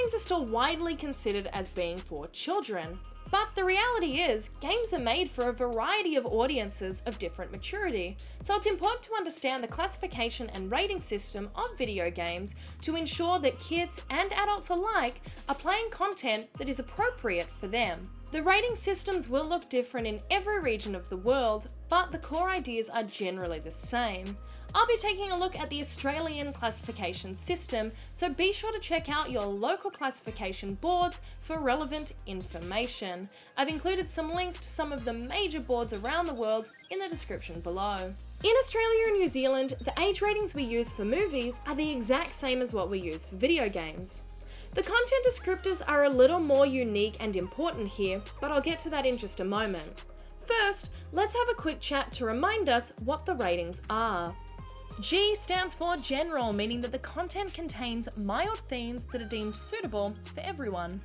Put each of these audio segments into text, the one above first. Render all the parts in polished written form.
games are still widely considered as being for children. But the reality is, games are made for a variety of audiences of different maturity, so it's important to understand the classification and rating system of video games to ensure that kids and adults alike are playing content that is appropriate for them. The rating systems will look different in every region of the world, but the core ideas are generally the same. I'll be taking a look at the Australian classification system, so be sure to check out your local classification boards for relevant information. I've included some links to some of the major boards around the world in the description below. In Australia and New Zealand, the age ratings we use for movies are the exact same as what we use for video games. The content descriptors are a little more unique and important here, but I'll get to that in just a moment. First, let's have a quick chat to remind us what the ratings are. G stands for general, meaning that the content contains mild themes that are deemed suitable for everyone.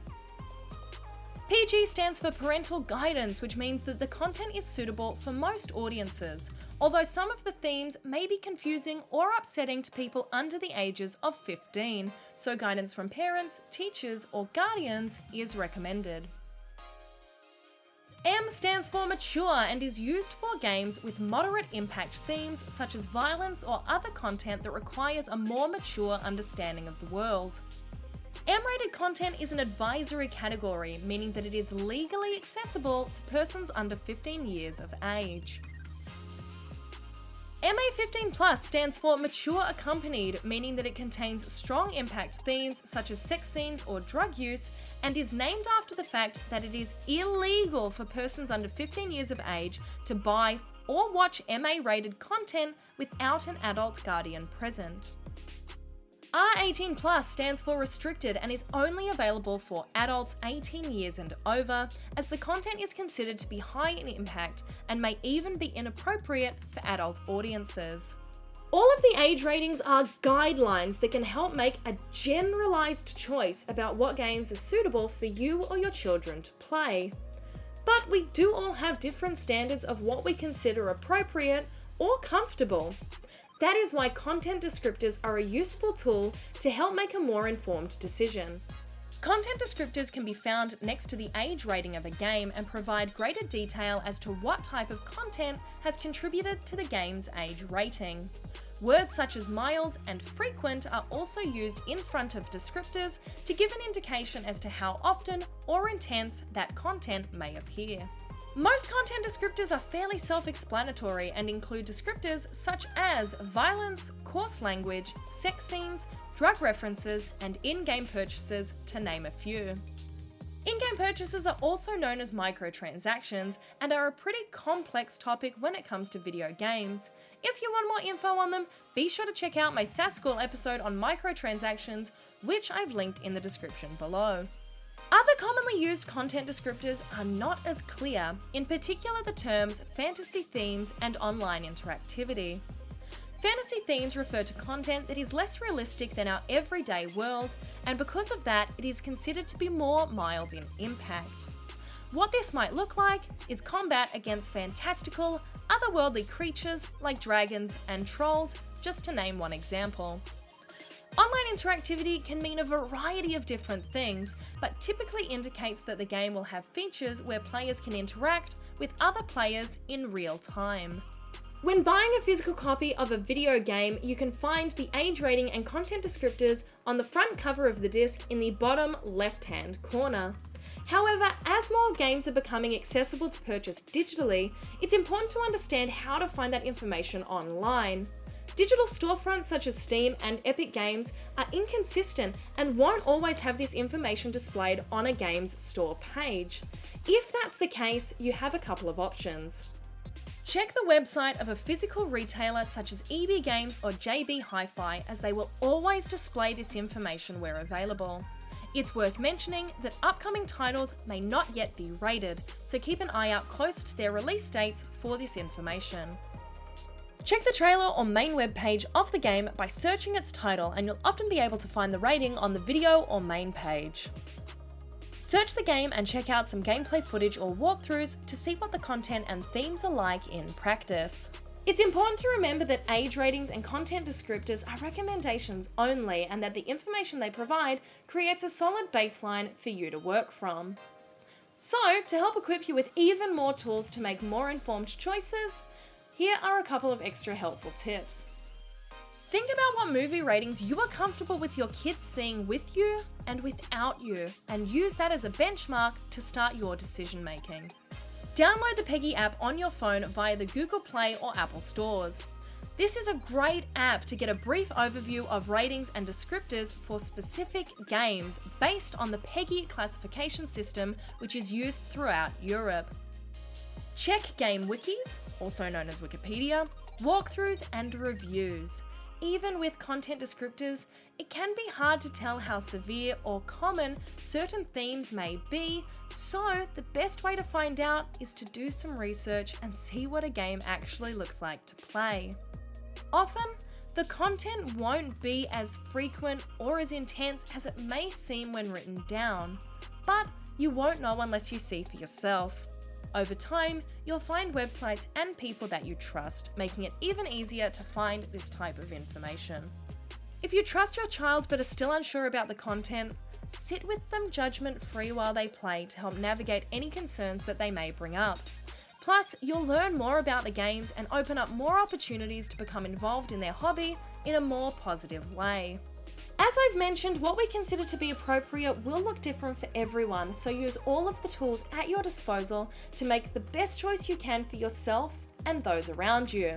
PG stands for parental guidance, which means that the content is suitable for most audiences, although some of the themes may be confusing or upsetting to people under the ages of 15, so guidance from parents, teachers, or guardians is recommended. M stands for mature and is used for games with moderate impact themes such as violence or other content that requires a more mature understanding of the world. M-rated content is an advisory category, meaning that it is legally accessible to persons under 15 years of age. MA15+ stands for mature accompanied, meaning that it contains strong impact themes such as sex scenes or drug use, and is named after the fact that it is illegal for persons under 15 years of age to buy or watch MA-rated content without an adult guardian present. R18+ stands for restricted and is only available for adults 18 years and over, as the content is considered to be high in impact and may even be inappropriate for adult audiences. All of the age ratings are guidelines that can help make a generalized choice about what games are suitable for you or your children to play. But we do all have different standards of what we consider appropriate or comfortable. That is why content descriptors are a useful tool to help make a more informed decision. Content descriptors can be found next to the age rating of a game and provide greater detail as to what type of content has contributed to the game's age rating. Words such as mild and frequent are also used in front of descriptors to give an indication as to how often or intense that content may appear. Most content descriptors are fairly self-explanatory and include descriptors such as violence, coarse language, sex scenes, drug references, and in-game purchases, to name a few. In-game purchases are also known as microtransactions and are a pretty complex topic when it comes to video games. If you want more info on them, be sure to check out my Sass School episode on microtransactions, which I've linked in the description below. Other commonly used content descriptors are not as clear, in particular the terms fantasy themes and online interactivity. Fantasy themes refer to content that is less realistic than our everyday world, and because of that, it is considered to be more mild in impact. What this might look like is combat against fantastical, otherworldly creatures like dragons and trolls, just to name one example. Online interactivity can mean a variety of different things, but typically indicates that the game will have features where players can interact with other players in real time. When buying a physical copy of a video game, you can find the age rating and content descriptors on the front cover of the disc in the bottom left-hand corner. However, as more games are becoming accessible to purchase digitally, it's important to understand how to find that information online. Digital storefronts such as Steam and Epic Games are inconsistent and won't always have this information displayed on a game's store page. If that's the case, you have a couple of options. Check the website of a physical retailer such as EB Games or JB Hi-Fi, as they will always display this information where available. It's worth mentioning that upcoming titles may not yet be rated, so keep an eye out close to their release dates for this information. Check the trailer or main webpage of the game by searching its title, and you'll often be able to find the rating on the video or main page. Search the game and check out some gameplay footage or walkthroughs to see what the content and themes are like in practice. It's important to remember that age ratings and content descriptors are recommendations only, and that the information they provide creates a solid baseline for you to work from. So, to help equip you with even more tools to make more informed choices, here are a couple of extra helpful tips. Think about what movie ratings you are comfortable with your kids seeing with you and without you, and use that as a benchmark to start your decision making. Download the Peggy app on your phone via the Google Play or Apple stores. This is a great app to get a brief overview of ratings and descriptors for specific games based on the Peggy classification system, which is used throughout Europe. Check game wikis, also known as Wikipedia, walkthroughs and reviews. Even with content descriptors, it can be hard to tell how severe or common certain themes may be, so the best way to find out is to do some research and see what a game actually looks like to play. Often, the content won't be as frequent or as intense as it may seem when written down, but you won't know unless you see for yourself. Over time, you'll find websites and people that you trust, making it even easier to find this type of information. If you trust your child but are still unsure about the content, sit with them judgment-free while they play to help navigate any concerns that they may bring up. Plus, you'll learn more about the games and open up more opportunities to become involved in their hobby in a more positive way. As I've mentioned, what we consider to be appropriate will look different for everyone, so use all of the tools at your disposal to make the best choice you can for yourself and those around you.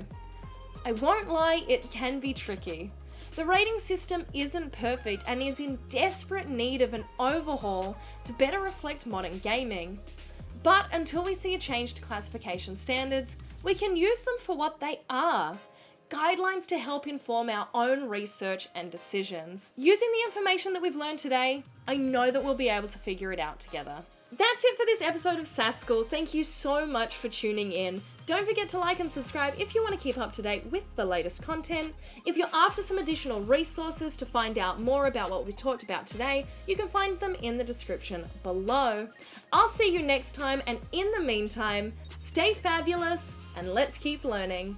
I won't lie, it can be tricky. The rating system isn't perfect and is in desperate need of an overhaul to better reflect modern gaming. But until we see a change to classification standards, we can use them for what they are: guidelines to help inform our own research and decisions. Using the information that we've learned today, I know that we'll be able to figure it out together. That's it for this episode of Sass School. Thank you so much for tuning in. Don't forget to like and subscribe if you want to keep up to date with the latest content. If you're after some additional resources to find out more about what we talked about today, you can find them in the description below. I'll see you next time, and in the meantime, stay fabulous and let's keep learning.